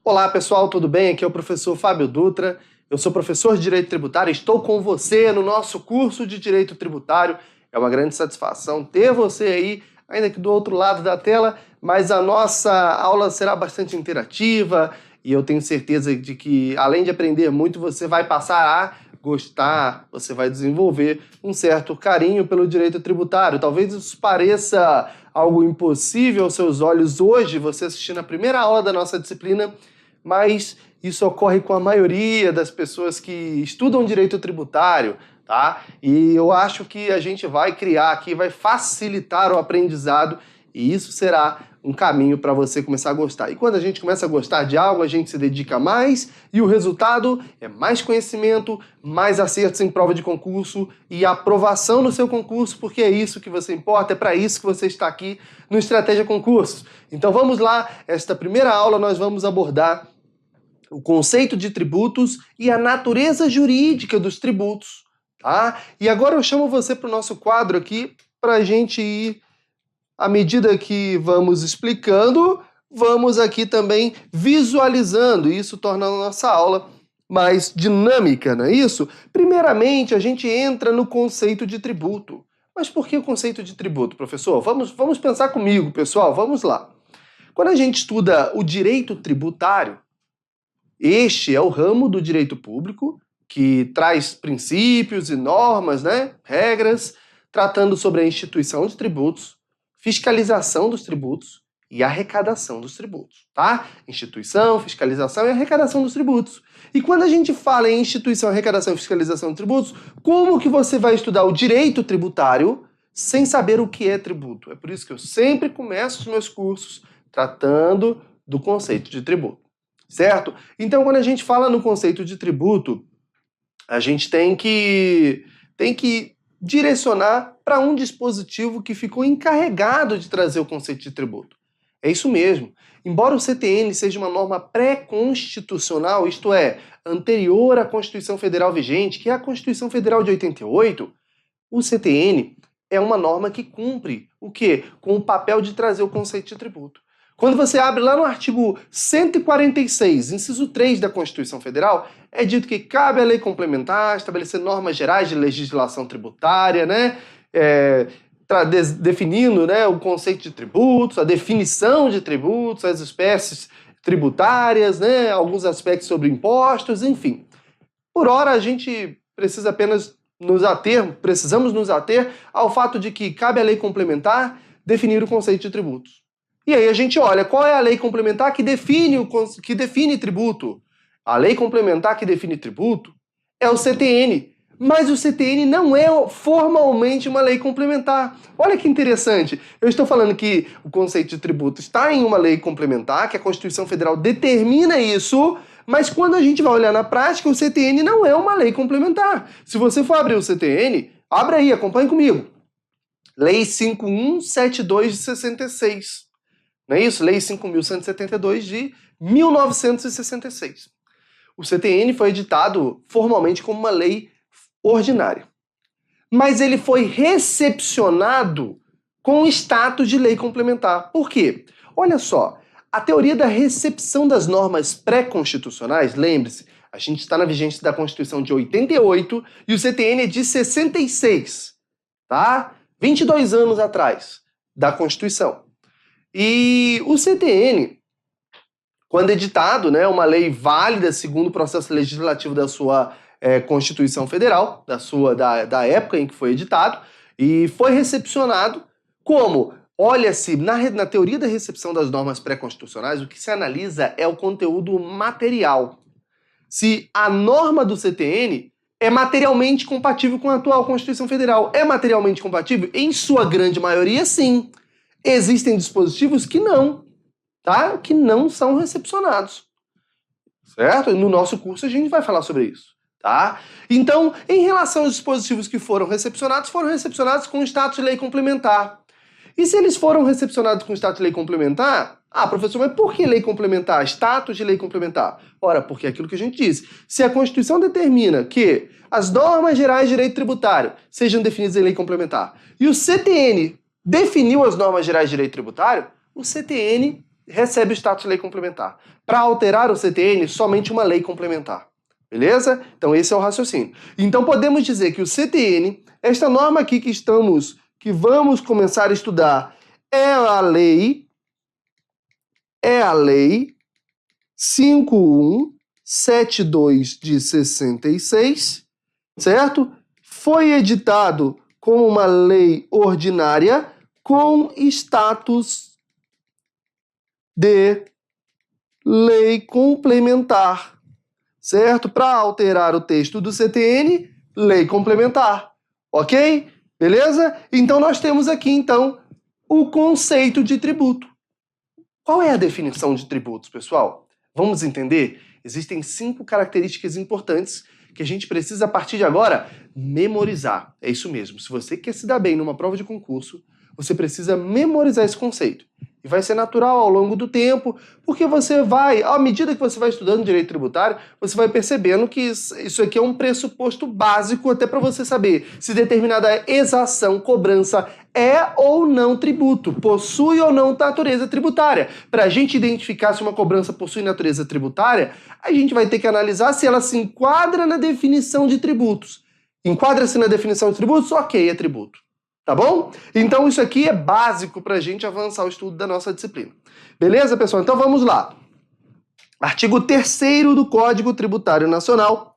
Olá pessoal, tudo bem? Aqui é o professor Fábio Dutra, eu sou professor de Direito Tributário e estou com você no nosso curso de Direito Tributário. É uma grande satisfação ter você aí, ainda que do outro lado da tela, mas a nossa aula será bastante interativa e eu tenho certeza de que, além de aprender muito, você vai passar a gostar, você vai desenvolver um certo carinho pelo direito tributário. Talvez isso pareça algo impossível aos seus olhos hoje, você assistindo a primeira aula da nossa disciplina, mas isso ocorre com a maioria das pessoas que estudam direito tributário, tá? E eu acho que a gente vai criar aqui, vai facilitar o aprendizado e isso será um caminho para você começar a gostar. E quando a gente começa a gostar de algo, a gente se dedica mais e o resultado é mais conhecimento, mais acertos em prova de concurso e aprovação no seu concurso, porque é isso que você importa, é para isso que você está aqui no Estratégia Concursos. Então vamos lá, esta primeira aula nós vamos abordar o conceito de tributos e a natureza jurídica dos tributos, tá? E agora eu chamo você para o nosso quadro aqui para a gente ir, à medida que vamos explicando, vamos aqui também visualizando. Isso torna a nossa aula mais dinâmica, não é isso? Primeiramente, a gente entra no conceito de tributo. Mas por que o conceito de tributo, professor? Vamos pensar comigo, pessoal, vamos lá. Quando a gente estuda o direito tributário, este é o ramo do direito público que traz princípios e normas, né, regras, tratando sobre a instituição de tributos, fiscalização dos tributos e arrecadação dos tributos, tá? Instituição, fiscalização e arrecadação dos tributos. E quando a gente fala em instituição, arrecadação e fiscalização de tributos, como que você vai estudar o direito tributário sem saber o que é tributo? É por isso que eu sempre começo os meus cursos tratando do conceito de tributo. Certo? Então, quando a gente fala no conceito de tributo, a gente tem que direcionar para um dispositivo que ficou encarregado de trazer o conceito de tributo. É isso mesmo. Embora o CTN seja uma norma pré-constitucional, isto é, anterior à Constituição Federal vigente, que é a Constituição Federal de 88, o CTN é uma norma que cumpre o quê? Com o papel de trazer o conceito de tributo. Quando você abre lá no artigo 146, inciso 3 da Constituição Federal, é dito que cabe à lei complementar estabelecer normas gerais de legislação tributária, né? Definindo, né, o conceito de tributos, a definição de tributos, as espécies tributárias, né, alguns aspectos sobre impostos, enfim. Por hora, a gente precisa apenas precisamos nos ater ao fato de que cabe à lei complementar definir o conceito de tributos. E aí a gente olha, qual é a lei complementar que define tributo? A lei complementar que define tributo é o CTN, mas o CTN não é formalmente uma lei complementar. Olha que interessante, eu estou falando que o conceito de tributo está em uma lei complementar, que a Constituição Federal determina isso, mas quando a gente vai olhar na prática, o CTN não é uma lei complementar. Se você for abrir o CTN, abre aí, acompanhe comigo. Lei 5.172 de 66. Não é isso? Lei 5.172 de 1966. O CTN foi editado formalmente como uma lei ordinária. Mas ele foi recepcionado com status de lei complementar. Por quê? Olha só, a teoria da recepção das normas pré-constitucionais, lembre-se, a gente está na vigência da Constituição de 88 e o CTN é de 66, tá? 22 anos atrás da Constituição. E o CTN, quando editado, né, uma lei válida segundo o processo legislativo da sua Constituição Federal, da época em que foi editado, e foi recepcionado como, olha-se, na teoria da recepção das normas pré-constitucionais, o que se analisa é o conteúdo material. Se a norma do CTN é materialmente compatível com a atual Constituição Federal. É materialmente compatível? Em sua grande maioria, sim. Existem dispositivos que não, tá? Que não são recepcionados, certo? No nosso curso a gente vai falar sobre isso, tá? Então, em relação aos dispositivos que foram recepcionados com status de lei complementar. E se eles foram recepcionados com status de lei complementar, professor, mas por que lei complementar? Status de lei complementar? Ora, porque é aquilo que a gente disse. Se a Constituição determina que as normas gerais de direito tributário sejam definidas em lei complementar e o CTN definiu as normas gerais de direito tributário, o CTN recebe o status de lei complementar. Para alterar o CTN, somente uma lei complementar. Beleza? Então esse é o raciocínio. Então podemos dizer que o CTN, esta norma aqui que vamos começar a estudar, é a lei 5172 de 66, certo? Foi editado como uma lei ordinária com status de lei complementar, certo? Para alterar o texto do CTN, lei complementar, ok? Beleza? Então nós temos aqui, então, o conceito de tributo. Qual é a definição de tributos, pessoal? Vamos entender? Existem 5 características importantes que a gente precisa, a partir de agora, memorizar. É isso mesmo. Se você quer se dar bem numa prova de concurso, você precisa memorizar esse conceito. E vai ser natural ao longo do tempo, porque você vai, à medida que você vai estudando direito tributário, você vai percebendo que isso aqui é um pressuposto básico até para você saber se determinada exação, cobrança é ou não tributo, possui ou não natureza tributária. Para a gente identificar se uma cobrança possui natureza tributária, a gente vai ter que analisar se ela se enquadra na definição de tributos. Enquadra-se na definição de tributos? Ok, é tributo. Tá bom? Então isso aqui é básico para a gente avançar o estudo da nossa disciplina. Beleza, pessoal? Então vamos lá. Artigo 3º do Código Tributário Nacional,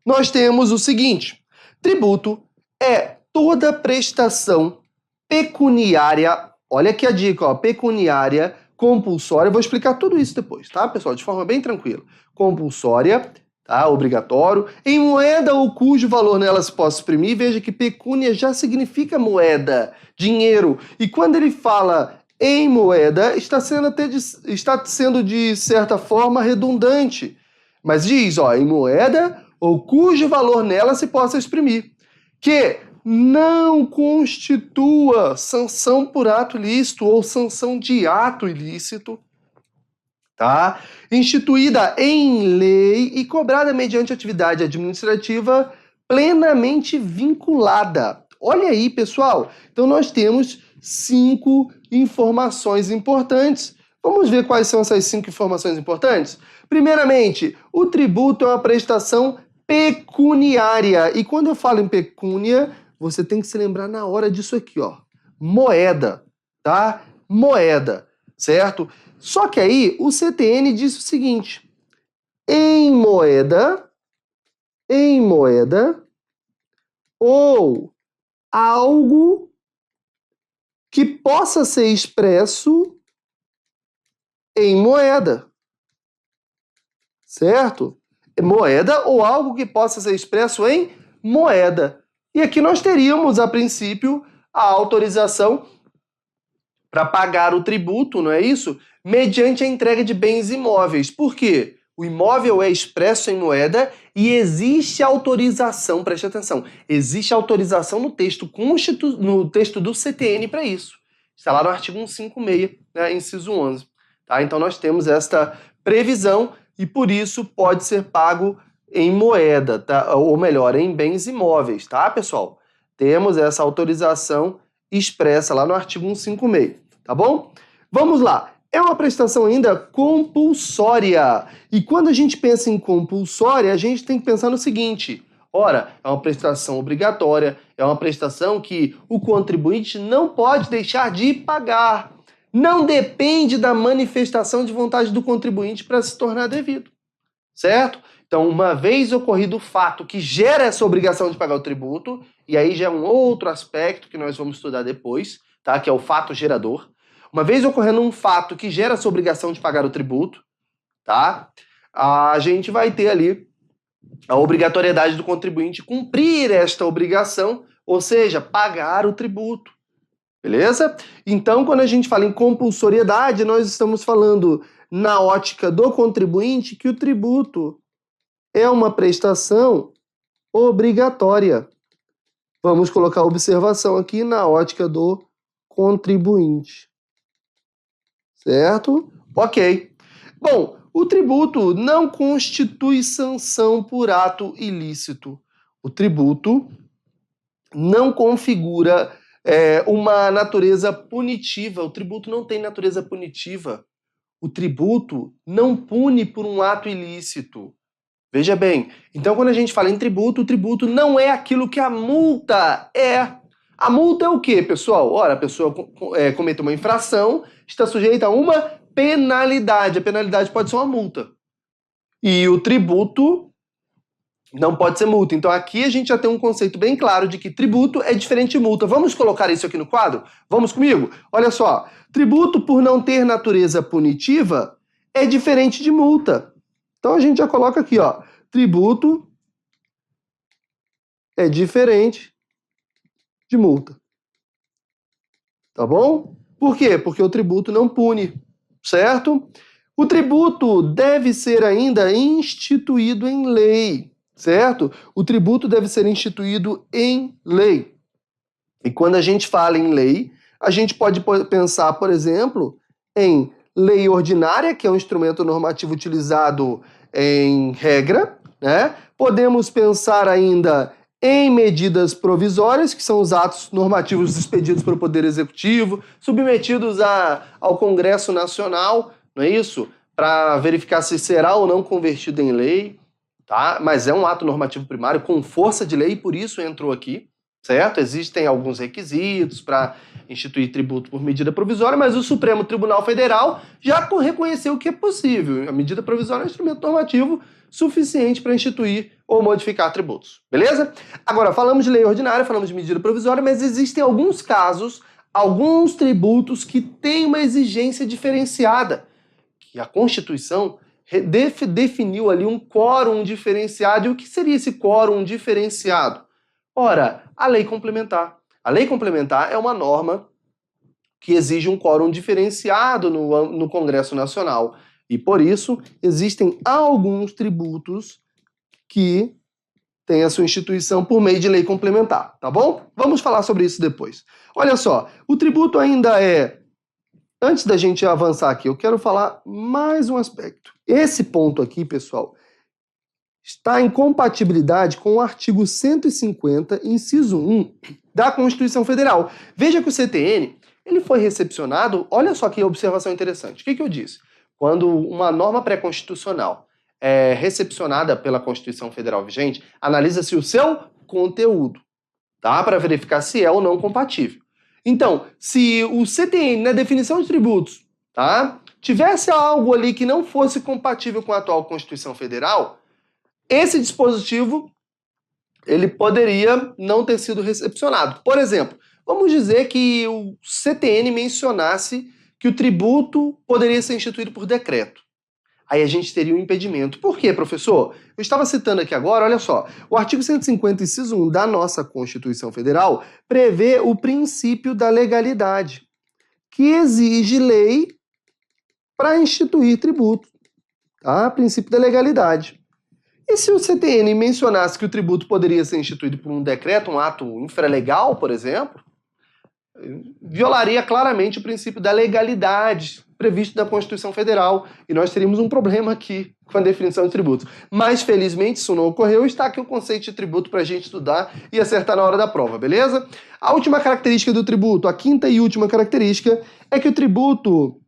nós temos o seguinte: tributo é toda prestação pecuniária, olha aqui a dica, ó, pecuniária, compulsória, eu vou explicar tudo isso depois, tá, pessoal? De forma bem tranquila. Compulsória, tá, obrigatório, em moeda ou cujo valor nela se possa exprimir. Veja que pecúnia já significa moeda, dinheiro, e quando ele fala em moeda, está sendo de certa forma redundante, mas diz, ó, em moeda ou cujo valor nela se possa exprimir, que não constitua sanção por ato ilícito ou sanção de ato ilícito, tá? Instituída em lei e cobrada mediante atividade administrativa plenamente vinculada. Olha aí, pessoal. Então nós temos 5 informações importantes. Vamos ver quais são essas 5 informações importantes? Primeiramente, o tributo é uma prestação pecuniária. E quando eu falo em pecúnia, você tem que se lembrar na hora disso aqui, ó. Moeda, tá? Moeda, certo? Só que aí o CTN diz o seguinte: em moeda ou algo que possa ser expresso em moeda, certo? Moeda ou algo que possa ser expresso em moeda. E aqui nós teríamos, a princípio, a autorização para pagar o tributo, não é isso? Mediante a entrega de bens imóveis. Por quê? O imóvel é expresso em moeda e existe autorização, preste atenção, existe autorização no texto do CTN para isso. Está lá no artigo 156, né, inciso 11. Tá? Então nós temos esta previsão e por isso pode ser pago em moeda, tá? Ou melhor, em bens imóveis, tá, pessoal? Temos essa autorização expressa lá no artigo 156, tá bom? Vamos lá. É uma prestação ainda compulsória. E quando a gente pensa em compulsória, a gente tem que pensar no seguinte: ora, é uma prestação obrigatória, é uma prestação que o contribuinte não pode deixar de pagar. Não depende da manifestação de vontade do contribuinte para se tornar devido, certo? Então, uma vez ocorrido o fato que gera essa obrigação de pagar o tributo, e aí já é um outro aspecto que nós vamos estudar depois, tá? Que é o fato gerador. Uma vez ocorrendo um fato que gera essa obrigação de pagar o tributo, tá? A gente vai ter ali a obrigatoriedade do contribuinte cumprir esta obrigação, ou seja, pagar o tributo. Beleza? Então, quando a gente fala em compulsoriedade, nós estamos falando na ótica do contribuinte que o tributo é uma prestação obrigatória. Vamos colocar a observação aqui na ótica do contribuinte. Certo? Ok. Bom, o tributo não constitui sanção por ato ilícito. O tributo não configura uma natureza punitiva. O tributo não tem natureza punitiva. o tributo não pune por um ato ilícito. Veja bem, então quando a gente fala em tributo, o tributo não é aquilo que a multa é. A multa é o quê, pessoal? Ora, a pessoa cometeu uma infração, está sujeita a uma penalidade. A penalidade pode ser uma multa. E o tributo não pode ser multa. Então aqui a gente já tem um conceito bem claro de que tributo é diferente de multa. Vamos colocar isso aqui no quadro? Vamos comigo? Olha só, tributo por não ter natureza punitiva é diferente de multa. Então a gente já coloca aqui, ó, tributo é diferente de multa. Tá bom? Por quê? Porque o tributo não pune, certo? O tributo deve ser ainda instituído em lei, certo? O tributo deve ser instituído em lei. E quando a gente fala em lei, a gente pode pensar, por exemplo, em lei ordinária, que é um instrumento normativo utilizado em regra, né? Podemos pensar ainda em medidas provisórias, que são os atos normativos expedidos pelo Poder Executivo, submetidos ao Congresso Nacional, não é isso? Para verificar se será ou não convertido em lei, tá? Mas é um ato normativo primário com força de lei, e por isso entrou aqui, certo? Existem alguns requisitos para instituir tributo por medida provisória, mas o Supremo Tribunal Federal já reconheceu que é possível. A medida provisória é um instrumento normativo suficiente para instituir ou modificar tributos, beleza? Agora, falamos de lei ordinária, falamos de medida provisória, mas existem alguns casos, alguns tributos que têm uma exigência diferenciada, que a Constituição definiu ali um quórum diferenciado. E o que seria esse quórum diferenciado? Ora, a lei complementar. A lei complementar é uma norma que exige um quórum diferenciado no Congresso Nacional. E por isso, existem alguns tributos que têm a sua instituição por meio de lei complementar, tá bom? Vamos falar sobre isso depois. Olha só, o tributo ainda é... Antes da gente avançar aqui, eu quero falar mais um aspecto. Esse ponto aqui, pessoal, está em compatibilidade com o artigo 150, inciso 1 da Constituição Federal. Veja que o CTN ele foi recepcionado, olha só que observação interessante. O que eu disse? Quando uma norma pré-constitucional é recepcionada pela Constituição Federal vigente, analisa-se o seu conteúdo, tá? Para verificar se é ou não compatível. Então, se o CTN, na definição de tributos, tá, tivesse algo ali que não fosse compatível com a atual Constituição Federal, esse dispositivo ele poderia não ter sido recepcionado. Por exemplo, vamos dizer que o CTN mencionasse que o tributo poderia ser instituído por decreto. Aí a gente teria um impedimento. Por quê, professor? Eu estava citando aqui agora, olha só, o artigo 150, inciso 1 da nossa Constituição Federal prevê o princípio da legalidade, que exige lei para instituir tributo, tá? Princípio da legalidade. E se o CTN mencionasse que o tributo poderia ser instituído por um decreto, um ato infralegal, por exemplo, violaria claramente o princípio da legalidade previsto na Constituição Federal, e nós teríamos um problema aqui com a definição de tributo. Mas, felizmente, isso não ocorreu. Está aqui o conceito de tributo para a gente estudar e acertar na hora da prova, beleza? A última característica do tributo, a quinta e última característica, é que o tributo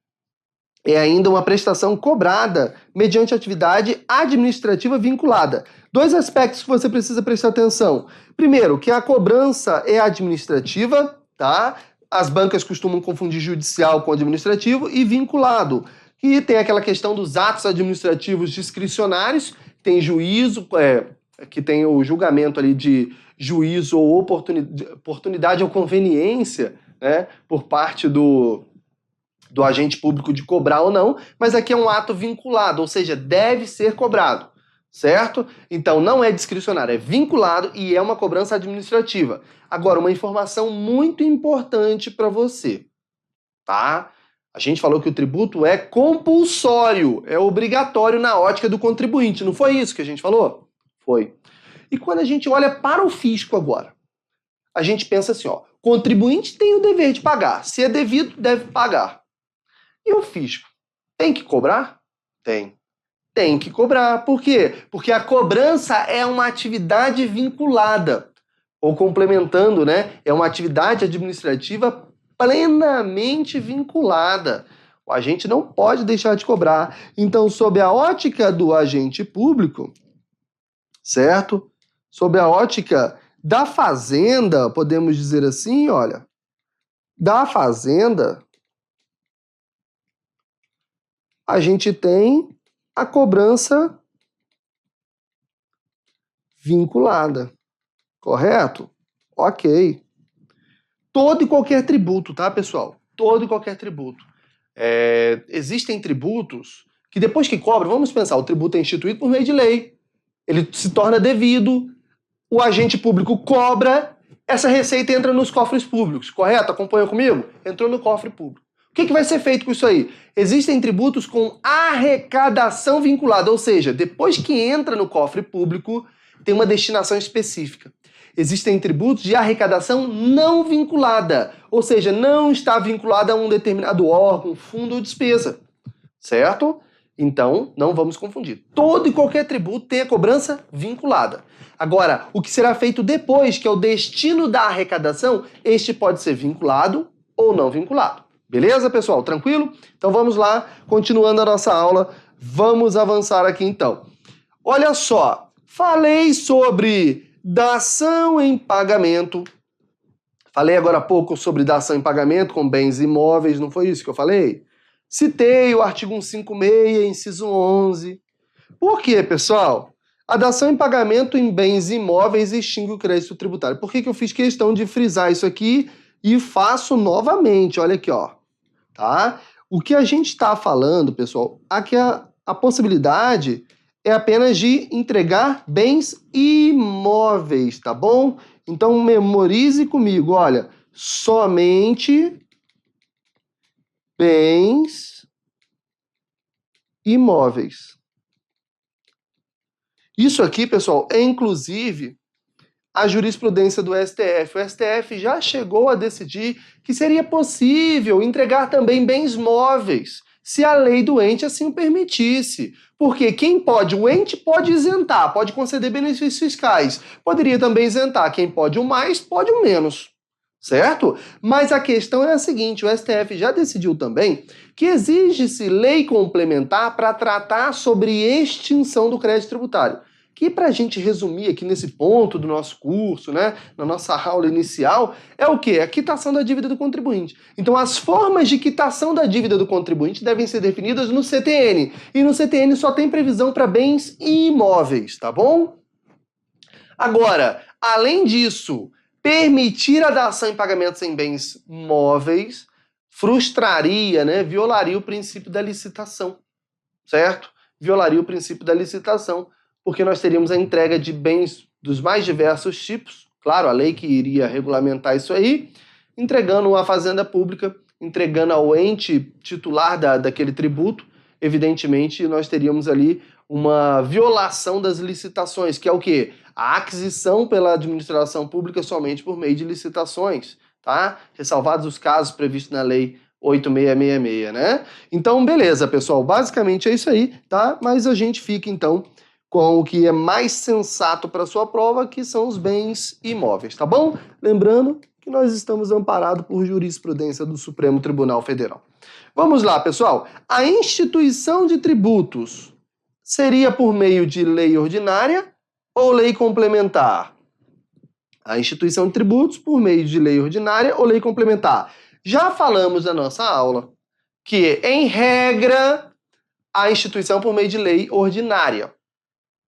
é ainda uma prestação cobrada mediante atividade administrativa vinculada. Dois aspectos que você precisa prestar atenção. Primeiro, que a cobrança é administrativa, tá? As bancas costumam confundir judicial com administrativo, e vinculado, que tem aquela questão dos atos administrativos discricionários, tem juízo, que tem o julgamento ali de juízo ou oportunidade ou conveniência, né, por parte do agente público de cobrar ou não, mas aqui é um ato vinculado, ou seja, deve ser cobrado, certo? Então não é discricionário, é vinculado e é uma cobrança administrativa. Agora, uma informação muito importante para você, tá? A gente falou que o tributo é compulsório, é obrigatório na ótica do contribuinte, não foi isso que a gente falou? Foi. E quando a gente olha para o fisco agora, a gente pensa assim, ó, contribuinte tem o dever de pagar, se é devido, deve pagar. E o fisco tem que cobrar? Tem. Tem que cobrar. Por quê? Porque a cobrança é uma atividade vinculada, ou complementando, né? É uma atividade administrativa plenamente vinculada. O agente não pode deixar de cobrar. Então, sob a ótica do agente público, certo? Sob a ótica da fazenda, podemos dizer assim, olha, da fazenda, a gente tem a cobrança vinculada, correto? Ok. Todo e qualquer tributo, tá, pessoal? Todo e qualquer tributo. Existem tributos que depois que cobra, vamos pensar, o tributo é instituído por meio de lei, ele se torna devido, o agente público cobra, essa receita entra nos cofres públicos, correto? Acompanha comigo? Entrou no cofre público. O que vai ser feito com isso aí? Existem tributos com arrecadação vinculada, ou seja, depois que entra no cofre público, tem uma destinação específica. Existem tributos de arrecadação não vinculada, ou seja, não está vinculada a um determinado órgão, fundo ou despesa, certo? Então, não vamos confundir. Todo e qualquer tributo tem a cobrança vinculada. Agora, o que será feito depois, que é o destino da arrecadação, este pode ser vinculado ou não vinculado. Beleza, pessoal? Tranquilo? Então vamos lá, continuando a nossa aula, vamos avançar aqui então. Olha só, falei sobre dação em pagamento. Falei agora há pouco sobre dação em pagamento com bens imóveis, não foi isso que eu falei? Citei o artigo 156, inciso 11. Por quê, pessoal? A dação em pagamento em bens imóveis extingue o crédito tributário. Por que eu fiz questão de frisar isso aqui e faço novamente? Olha aqui, ó. Tá? O que a gente está falando, pessoal, aqui a possibilidade é apenas de entregar bens imóveis, tá bom? Então, memorize comigo, olha, somente bens imóveis. Isso aqui, pessoal, é inclusive a jurisprudência do STF. O STF já chegou a decidir que seria possível entregar também bens móveis, se a lei do ente assim o permitisse. Porque quem pode, o ente pode isentar, pode conceder benefícios fiscais. Poderia também isentar. Quem pode o mais, pode o menos. Certo? Mas a questão é a seguinte, o STF já decidiu também que exige-se lei complementar para tratar sobre extinção do crédito tributário. Que, para a gente resumir aqui nesse ponto do nosso curso, né, na nossa aula inicial, é o quê? A quitação da dívida do contribuinte. Então, as formas de quitação da dívida do contribuinte devem ser definidas no CTN. E no CTN só tem previsão para bens imóveis, tá bom? Agora, além disso, permitir a dação em pagamentos em bens móveis frustraria, né, violaria o princípio da licitação, certo? Violaria o princípio da licitação, porque nós teríamos a entrega de bens dos mais diversos tipos, claro, a lei que iria regulamentar isso aí, entregando à fazenda pública, entregando ao ente titular daquele tributo, evidentemente nós teríamos ali uma violação das licitações, que é o quê? A aquisição pela administração pública somente por meio de licitações, tá? Ressalvados os casos previstos na lei 8666, né? Então, beleza, pessoal, basicamente é isso aí, tá? Mas a gente fica, então, com o que é mais sensato para a sua prova, que são os bens imóveis, tá bom? Lembrando que nós estamos amparados por jurisprudência do Supremo Tribunal Federal. Vamos lá, pessoal. A instituição de tributos seria por meio de lei ordinária ou lei complementar? A instituição de tributos por meio de lei ordinária ou lei complementar? Já falamos na nossa aula que, em regra, a instituição por meio de lei ordinária.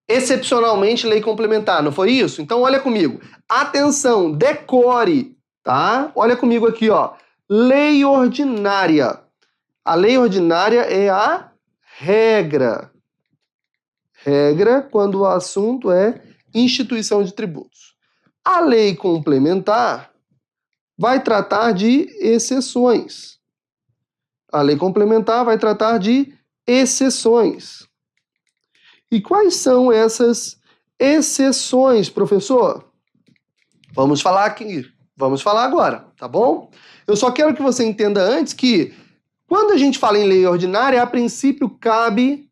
Excepcionalmente, lei complementar, não foi isso? Então, olha comigo. Atenção, decore, tá? Olha comigo aqui, ó. Lei ordinária. A lei ordinária é a regra. Regra quando o assunto é instituição de tributos. A lei complementar vai tratar de exceções. A lei complementar vai tratar de exceções. E quais são essas exceções, professor? Vamos falar aqui, vamos falar agora, tá bom? Eu só quero que você entenda antes que, quando a gente fala em lei ordinária, a princípio cabe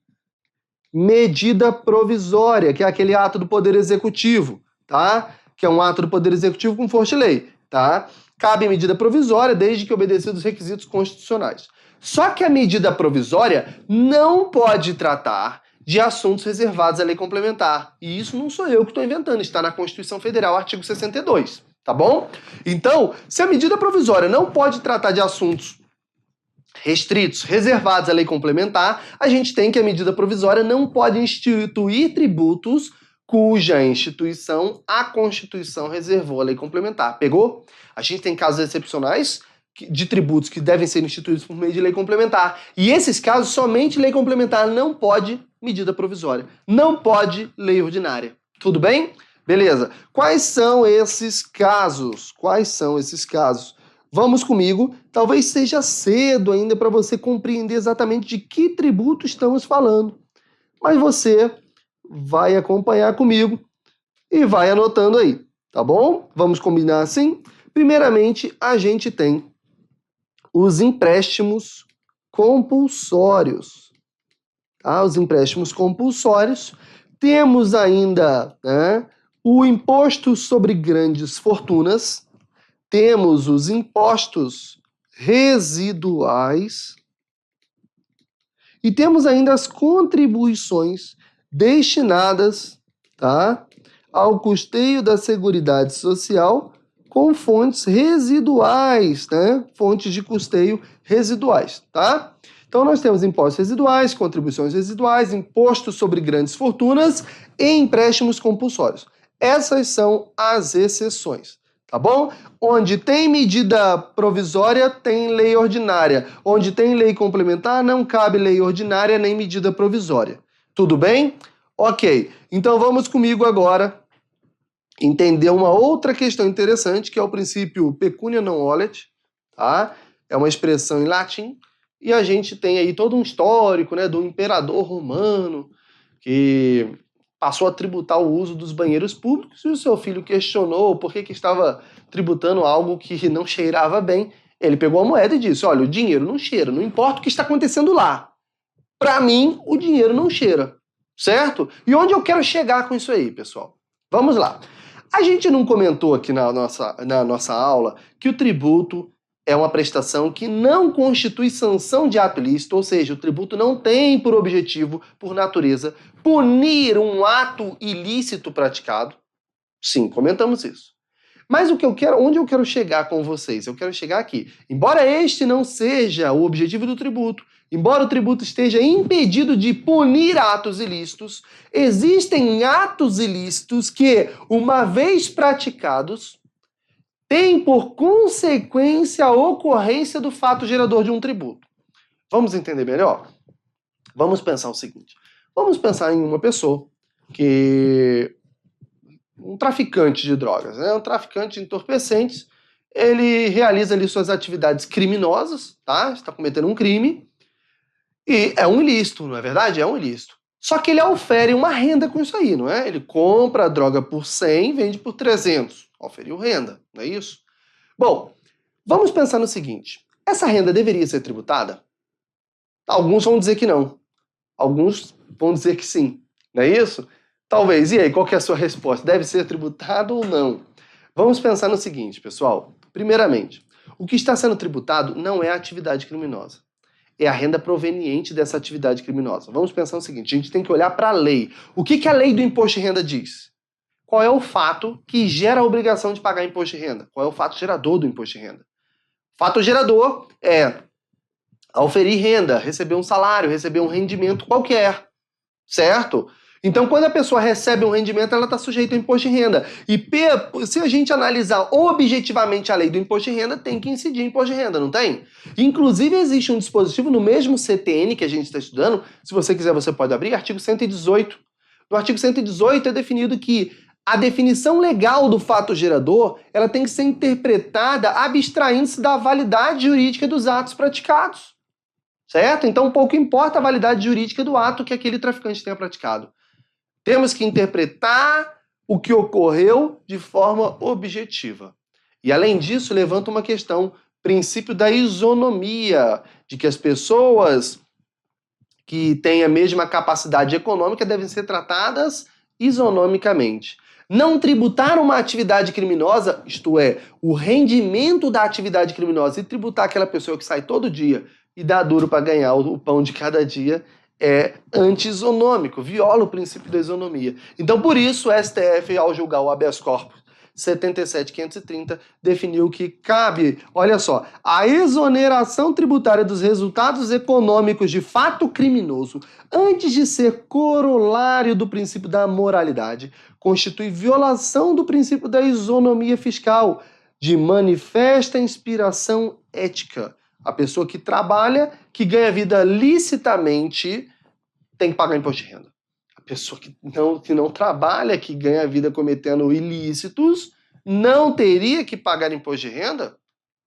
medida provisória, que é aquele ato do Poder Executivo, tá? Que é um ato do Poder Executivo com força de lei, tá? cabe medida provisória desde que obedecidos os requisitos constitucionais. Só que a medida provisória não pode tratar de assuntos reservados à lei complementar. E isso não sou eu que estou inventando, está na Constituição Federal, artigo 62, tá bom? Então, se a medida provisória não pode tratar de assuntos restritos, reservados à lei complementar, a gente tem que a medida provisória não pode instituir tributos cuja instituição a Constituição reservou à lei complementar. Pegou? A gente tem casos excepcionais de tributos que devem ser instituídos por meio de lei complementar. E esses casos, somente lei complementar, não pode medida provisória. Não pode lei ordinária. Tudo bem? Beleza. Quais são esses casos? Quais são esses casos? Vamos comigo. Talvez seja cedo ainda para você compreender exatamente de que tributo estamos falando. Mas você vai acompanhar comigo e vai anotando aí, tá bom? Vamos combinar assim? Primeiramente, a gente tem os empréstimos compulsórios. Tá? Os empréstimos compulsórios. Temos ainda, né, o imposto sobre grandes fortunas. Temos os impostos residuais. E temos ainda as contribuições destinadas, tá, ao custeio da Seguridade Social com fontes residuais, né? Fontes de custeio residuais, tá? Então nós temos impostos residuais, contribuições residuais, imposto sobre grandes fortunas e empréstimos compulsórios. Essas são as exceções, tá bom? Onde tem medida provisória, tem lei ordinária. Onde tem lei complementar, não cabe lei ordinária nem medida provisória. Tudo bem? Ok. Então vamos comigo agora entender uma outra questão interessante, que é o princípio pecunia non olet, tá? É uma expressão em latim, e a gente tem aí todo um histórico, né, do imperador romano, que passou a tributar o uso dos banheiros públicos, e o seu filho questionou por que estava tributando algo que não cheirava bem. Ele pegou a moeda e disse, olha, o dinheiro não cheira, não importa o que está acontecendo lá. Para mim, o dinheiro não cheira, certo? E onde eu quero chegar com isso aí, pessoal? Vamos lá. A gente não comentou aqui na nossa aula que o tributo é uma prestação que não constitui sanção de ato ilícito, ou seja, o tributo não tem por objetivo, por natureza, punir um ato ilícito praticado. Sim, comentamos isso. Mas onde eu quero chegar com vocês? Eu quero chegar aqui. Embora este não seja o objetivo do tributo, embora o tributo esteja impedido de punir atos ilícitos, existem atos ilícitos que, uma vez praticados, têm por consequência a ocorrência do fato gerador de um tributo. Vamos entender melhor? Vamos pensar o seguinte. Vamos pensar em uma pessoa um traficante de drogas, né? Um traficante de entorpecentes. Ele realiza ali suas atividades criminosas, tá? Está cometendo um crime. E é um ilícito, não é verdade? É um ilícito. Só que ele aufere uma renda com isso aí, não é? Ele compra a droga por 100 e vende por 300. Auferiu renda, não é isso? Bom, vamos pensar no seguinte. Essa renda deveria ser tributada? Alguns vão dizer que não. Alguns vão dizer que sim. Não é isso? Talvez. E aí, qual que é a sua resposta? Deve ser tributado ou não? Vamos pensar no seguinte, pessoal. Primeiramente, o que está sendo tributado não é a atividade criminosa. É a renda proveniente dessa atividade criminosa. Vamos pensar no seguinte, a gente tem que olhar para a lei. O que a lei do imposto de renda diz? Qual é o fato que gera a obrigação de pagar imposto de renda? Qual é o fato gerador do imposto de renda? O fato gerador é auferir renda, receber um salário, receber um rendimento qualquer, certo? Então, quando a pessoa recebe um rendimento, ela está sujeita ao imposto de renda. E se a gente analisar objetivamente a lei do imposto de renda, tem que incidir imposto de renda, não tem? Inclusive, existe um dispositivo no mesmo CTN que a gente está estudando, se você quiser, você pode abrir, artigo 118. No artigo 118 é definido que a definição legal do fato gerador, ela tem que ser interpretada abstraindo-se da validade jurídica dos atos praticados. Certo? Então, pouco importa a validade jurídica do ato que aquele traficante tenha praticado. Temos que interpretar o que ocorreu de forma objetiva. E, além disso, levanta uma questão, princípio da isonomia, de que as pessoas que têm a mesma capacidade econômica devem ser tratadas isonomicamente. Não tributar uma atividade criminosa, isto é, o rendimento da atividade criminosa, e tributar aquela pessoa que sai todo dia e dá duro para ganhar o pão de cada dia, é anti-isonômico, viola o princípio da isonomia. Então, por isso, o STF, ao julgar o habeas corpus 77.530, definiu que cabe, olha só, a exoneração tributária dos resultados econômicos de fato criminoso, antes de ser corolário do princípio da moralidade, constitui violação do princípio da isonomia fiscal, de manifesta inspiração ética. A pessoa que trabalha, que ganha vida licitamente, tem que pagar imposto de renda. A pessoa que não trabalha, que ganha vida cometendo ilícitos, não teria que pagar imposto de renda?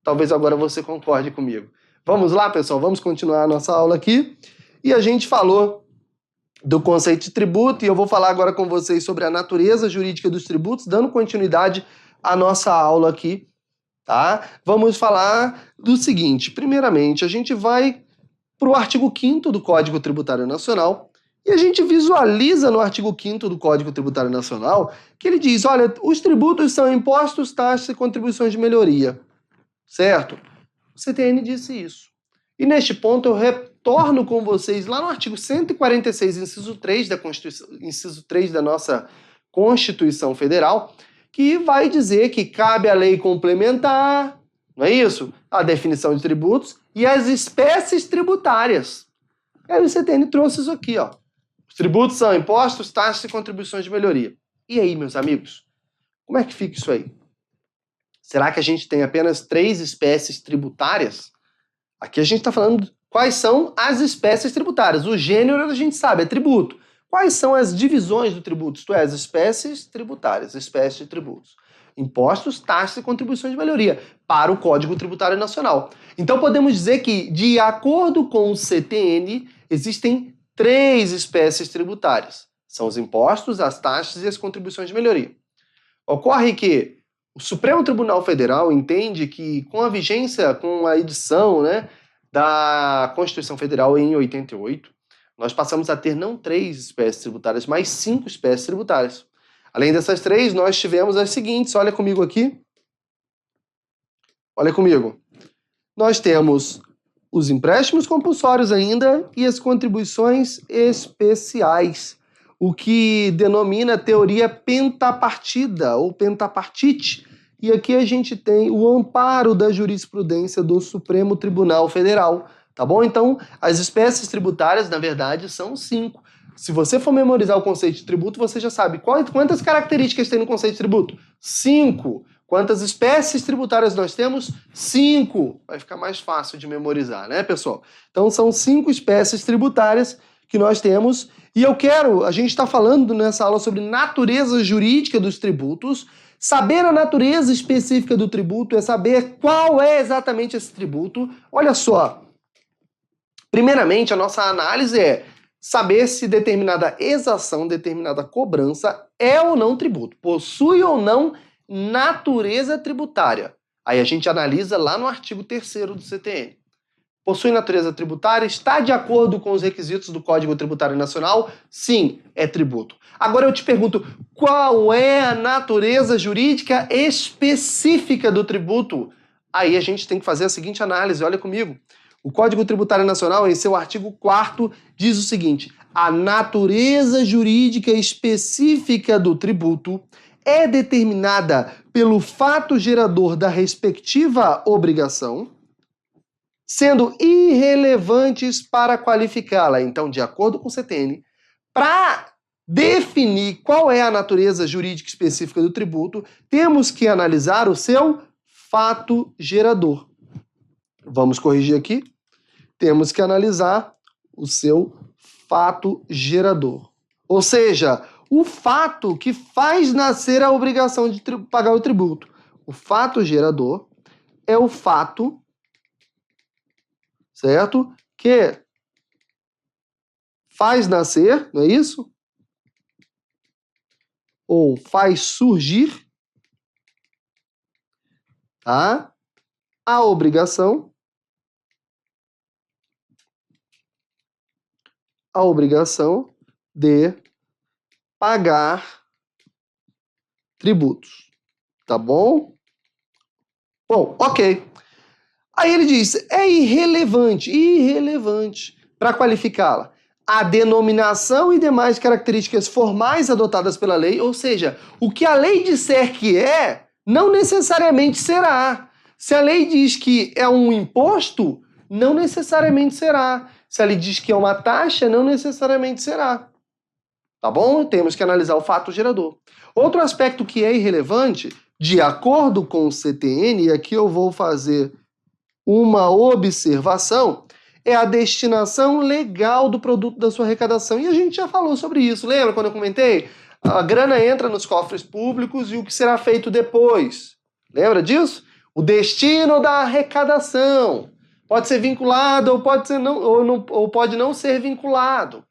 Talvez agora você concorde comigo. Vamos lá, pessoal, vamos continuar a nossa aula aqui. E a gente falou do conceito de tributo, e eu vou falar agora com vocês sobre a natureza jurídica dos tributos, dando continuidade à nossa aula aqui, tá? Vamos falar do seguinte: primeiramente, a gente vai para o artigo 5º do Código Tributário Nacional, e a gente visualiza no artigo 5º do Código Tributário Nacional que ele diz, olha, os tributos são impostos, taxas e contribuições de melhoria, certo? O CTN disse isso. E neste ponto eu retorno com vocês lá no artigo 146, inciso 3 da Constituição, inciso 3 da nossa Constituição Federal, que vai dizer que cabe a lei complementar, não é isso? A definição de tributos e as espécies tributárias. Aí o CTN trouxe isso aqui, ó. Os tributos são impostos, taxas e contribuições de melhoria. E aí, meus amigos? Como é que fica isso aí? Será que a gente tem apenas 3 espécies tributárias? Aqui a gente está falando quais são as espécies tributárias. O gênero a gente sabe, é tributo. Quais são as divisões do tributo? Isto é, as espécies tributárias, espécies de tributos. Impostos, taxas e contribuições de melhoria para o Código Tributário Nacional. Então podemos dizer que, de acordo com o CTN, existem 3 espécies tributárias. São os impostos, as taxas e as contribuições de melhoria. Ocorre que o Supremo Tribunal Federal entende que, com a vigência, com a edição, né, da Constituição Federal em 88, nós passamos a ter não 3 espécies tributárias, mas 5 espécies tributárias. Além dessas 3, nós tivemos as seguintes, olha comigo aqui. Olha comigo. Nós temos os empréstimos compulsórios ainda e as contribuições especiais, o que denomina teoria pentapartida ou pentapartite. E aqui a gente tem o amparo da jurisprudência do Supremo Tribunal Federal, tá bom? Então, as espécies tributárias, na verdade, são 5. Se você for memorizar o conceito de tributo, você já sabe quantas características tem no conceito de tributo? 5. Quantas espécies tributárias nós temos? 5. Vai ficar mais fácil de memorizar, né, pessoal? Então, são 5 espécies tributárias que nós temos. E a gente está falando nessa aula sobre natureza jurídica dos tributos. Saber a natureza específica do tributo é saber qual é exatamente esse tributo. Olha só. Primeiramente, a nossa análise é saber se determinada exação, determinada cobrança é ou não tributo, possui ou não natureza tributária. Aí a gente analisa lá no artigo 3º do CTN. Possui natureza tributária? Está de acordo com os requisitos do Código Tributário Nacional? Sim, é tributo. Agora eu te pergunto, qual é a natureza jurídica específica do tributo? Aí a gente tem que fazer a seguinte análise, olha comigo. O Código Tributário Nacional, em seu artigo 4º, diz o seguinte: a natureza jurídica específica do tributo é determinada pelo fato gerador da respectiva obrigação, sendo irrelevantes para qualificá-la. Então, de acordo com o CTN, para definir qual é a natureza jurídica específica do tributo, temos que analisar o seu fato gerador. Vamos corrigir aqui. Temos que analisar o seu fato gerador. Ou seja, o fato que faz nascer a obrigação de pagar o tributo. O fato gerador é o fato, certo? Que faz nascer, não é isso? Ou faz surgir, tá? A obrigação de pagar tributos. Tá bom? Bom, ok. Aí ele diz, é irrelevante, para qualificá-la, a denominação e demais características formais adotadas pela lei, ou seja, o que a lei disser que é, não necessariamente será. Se a lei diz que é um imposto, não necessariamente será. Se a lei diz que é uma taxa, não necessariamente será. Tá bom? Temos que analisar o fato gerador. Outro aspecto que é irrelevante, de acordo com o CTN, e aqui eu vou fazer uma observação, é a destinação legal do produto da sua arrecadação. E a gente já falou sobre isso. Lembra quando eu comentei? A grana entra nos cofres públicos e o que será feito depois? Lembra disso? O destino da arrecadação. Pode ser vinculado ou pode ser ou pode não ser vinculado.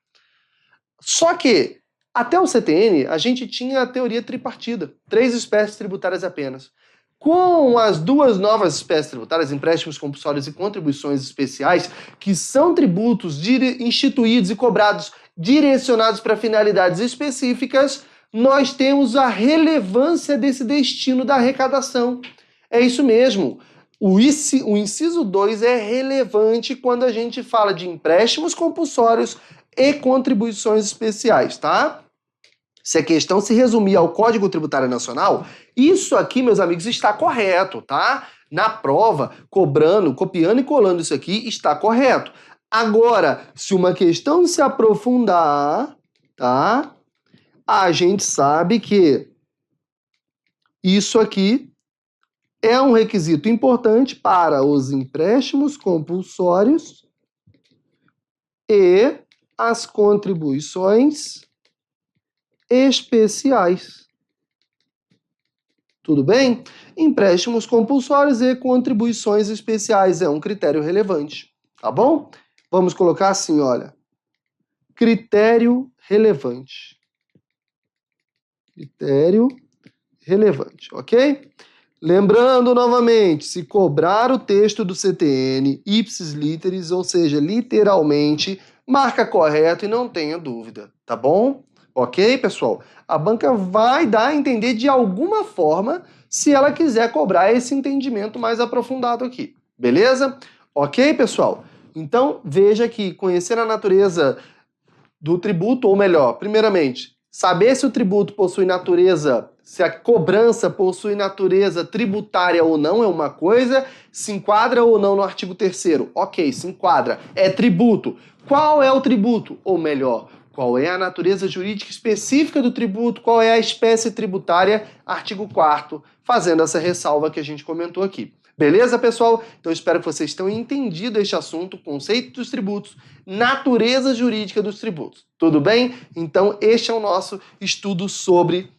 Só que, até o CTN, a gente tinha a teoria tripartida. 3 espécies tributárias apenas. Com as 2 novas espécies tributárias, empréstimos compulsórios e contribuições especiais, que são tributos instituídos e cobrados direcionados para finalidades específicas, nós temos a relevância desse destino da arrecadação. É isso mesmo. O inciso 2 é relevante quando a gente fala de empréstimos compulsórios e contribuições especiais, tá? Se a questão se resumir ao Código Tributário Nacional, isso aqui, meus amigos, está correto, tá? Na prova, copiando e colando isso aqui, está correto. Agora, se uma questão se aprofundar, tá? A gente sabe que isso aqui é um requisito importante para os empréstimos compulsórios e as contribuições especiais. Tudo bem? Empréstimos compulsórios e contribuições especiais é um critério relevante, tá bom? Vamos colocar assim, olha. Critério relevante. Critério relevante, ok? Lembrando novamente, se cobrar o texto do CTN ipsis literis, ou seja, literalmente, marca correto e não tenha dúvida, tá bom? Ok, pessoal? A banca vai dar a entender de alguma forma se ela quiser cobrar esse entendimento mais aprofundado aqui, beleza? Ok, pessoal? Então, veja que conhecer a natureza do tributo, ou melhor, primeiramente, saber se o tributo possui natureza, se a cobrança possui natureza tributária ou não é uma coisa, se enquadra ou não no artigo 3º. Ok, se enquadra, é tributo. Qual é o tributo? Ou melhor, qual é a natureza jurídica específica do tributo, qual é a espécie tributária, artigo 4º, fazendo essa ressalva que a gente comentou aqui. Beleza, pessoal? Então espero que vocês tenham entendido este assunto, conceito dos tributos, natureza jurídica dos tributos. Tudo bem? Então este é o nosso estudo sobre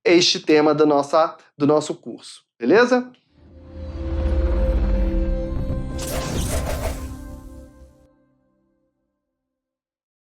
este tema do nosso curso. Beleza?